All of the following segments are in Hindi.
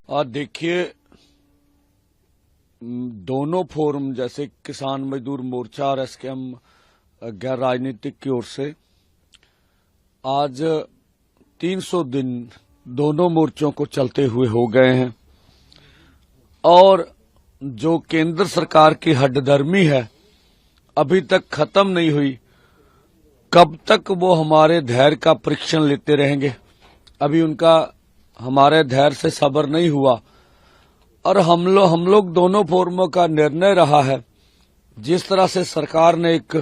देखिए, दोनों फोरम जैसे किसान मजदूर मोर्चा और एसकेएम गैर राजनीतिक की ओर से आज 300 दिन दोनों मोर्चों को चलते हुए हो गए हैं और जो केंद्र सरकार की हठधर्मी है अभी तक खत्म नहीं हुई। कब तक वो हमारे धैर्य का परीक्षण लेते रहेंगे? अभी उनका हमारे धैर्य से सब्र नहीं हुआ और हम लोग दोनों फोरमों का निर्णय रहा है। जिस तरह से सरकार ने एक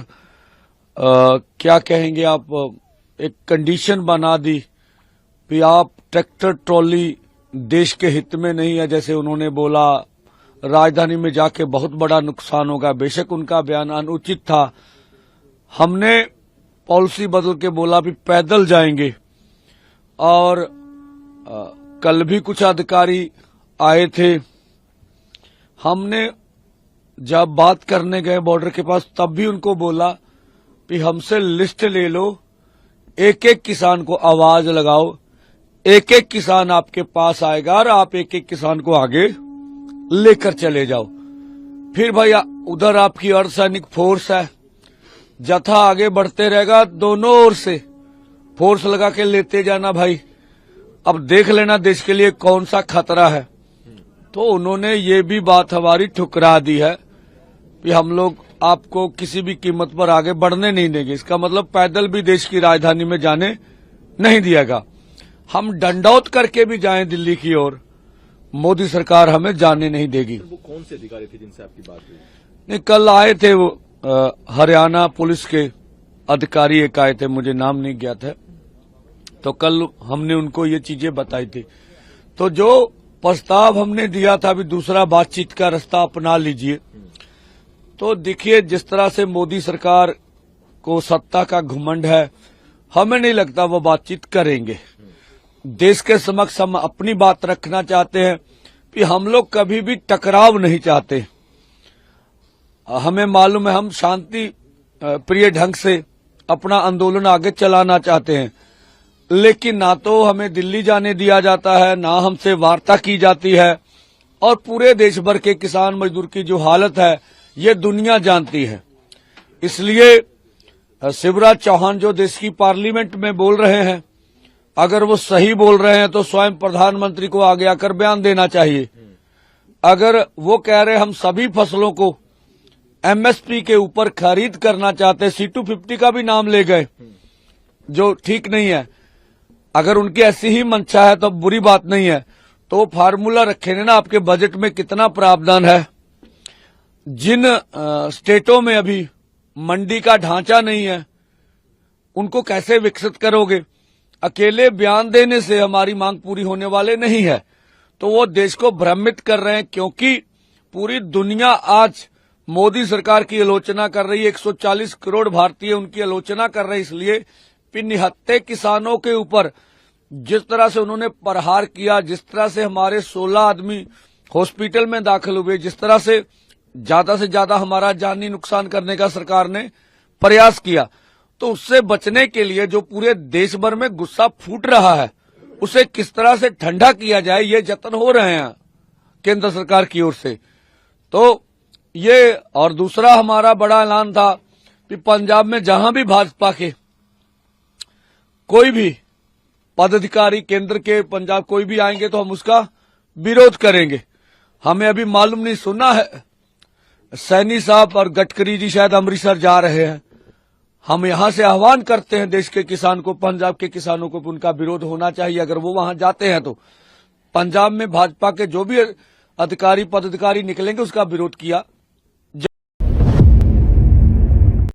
क्या कहेंगे आप, एक कंडीशन बना दी कि आप ट्रैक्टर ट्रॉली देश के हित में नहीं है, जैसे उन्होंने बोला राजधानी में जाके बहुत बड़ा नुकसान होगा। बेशक उनका बयान अनुचित था। हमने पॉलिसी बदल के बोला भी पैदल जाएंगे और कल भी कुछ अधिकारी आए थे। हमने जब बात करने गए बॉर्डर के पास तब भी उनको बोला कि हमसे लिस्ट ले लो, एक एक किसान को आवाज लगाओ, एक एक किसान आपके पास आएगा और आप एक एक किसान को आगे लेकर चले जाओ। फिर भैया उधर आपकी अर्धसैनिक फोर्स है, जत्था आगे बढ़ते रहेगा, दोनों ओर से फोर्स लगा के लेते जाना भाई। अब देख लेना देश के लिए कौन सा खतरा है। तो उन्होंने ये भी बात हमारी ठुकरा दी है कि हम लोग आपको किसी भी कीमत पर आगे बढ़ने नहीं देंगे। इसका मतलब पैदल भी देश की राजधानी में जाने नहीं दिएगा। हम डंडौत करके भी जाएं दिल्ली की ओर, मोदी सरकार हमें जाने नहीं देगी। वो कौन से अधिकारी थे जिनसे आपकी बात हुई? नहीं, कल आए थे वो हरियाणा पुलिस के अधिकारी एक आए थे, मुझे नाम नहीं ज्ञात है। तो कल हमने उनको ये चीजें बताई थी। तो जो प्रस्ताव हमने दिया था अभी दूसरा बातचीत का रास्ता अपना लीजिए। तो देखिए जिस तरह से मोदी सरकार को सत्ता का घमंड है, हमें नहीं लगता वो बातचीत करेंगे। देश के समक्ष हम अपनी बात रखना चाहते हैं कि हम लोग कभी भी टकराव नहीं चाहते। हमें मालूम है हम शांति प्रिय ढंग से अपना आंदोलन आगे चलाना चाहते हैं, लेकिन ना तो हमें दिल्ली जाने दिया जाता है, ना हमसे वार्ता की जाती है। और पूरे देश भर के किसान मजदूर की जो हालत है ये दुनिया जानती है। इसलिए शिवराज चौहान जो देश की पार्लियामेंट में बोल रहे हैं, अगर वो सही बोल रहे हैं तो स्वयं प्रधानमंत्री को आगे आकर बयान देना चाहिए। अगर वो कह रहे हम सभी फसलों को एमएसपी के ऊपर खरीद करना चाहते, C250 का भी नाम ले गए, जो ठीक नहीं है। अगर उनकी ऐसी ही मंशा है तो बुरी बात नहीं है, तो फार्मूला रखे ना आपके बजट में कितना प्रावधान है। जिन स्टेटों में अभी मंडी का ढांचा नहीं है उनको कैसे विकसित करोगे? अकेले बयान देने से हमारी मांग पूरी होने वाले नहीं है। तो वो देश को भ्रमित कर रहे हैं, क्योंकि पूरी दुनिया आज मोदी सरकार की आलोचना कर रही है। 140 करोड़ भारतीय उनकी आलोचना कर रहे हैं, इसलिए निहत्थे किसानों के ऊपर जिस तरह से उन्होंने प्रहार किया, जिस तरह से हमारे 16 आदमी हॉस्पिटल में दाखिल हुए, जिस तरह से ज्यादा हमारा जानी नुकसान करने का सरकार ने प्रयास किया, तो उससे बचने के लिए जो पूरे देश भर में गुस्सा फूट रहा है उसे किस तरह से ठंडा किया जाए, ये जतन हो रहे हैं केंद्र सरकार की ओर से। तो ये और दूसरा हमारा बड़ा ऐलान था कि पंजाब में जहां भी भाजपा के कोई भी पदाधिकारी केंद्र के पंजाब कोई भी आएंगे तो हम उसका विरोध करेंगे। हमें अभी मालूम नहीं, सुना है सैनी साहब और गडकरी जी शायद अमृतसर जा रहे हैं। हम यहां से आह्वान करते हैं देश के किसान को, पंजाब के किसानों को, उनका विरोध होना चाहिए। अगर वो वहां जाते हैं तो पंजाब में भाजपा के जो भी अधिकारी पदाधिकारी निकलेंगे उसका विरोध किया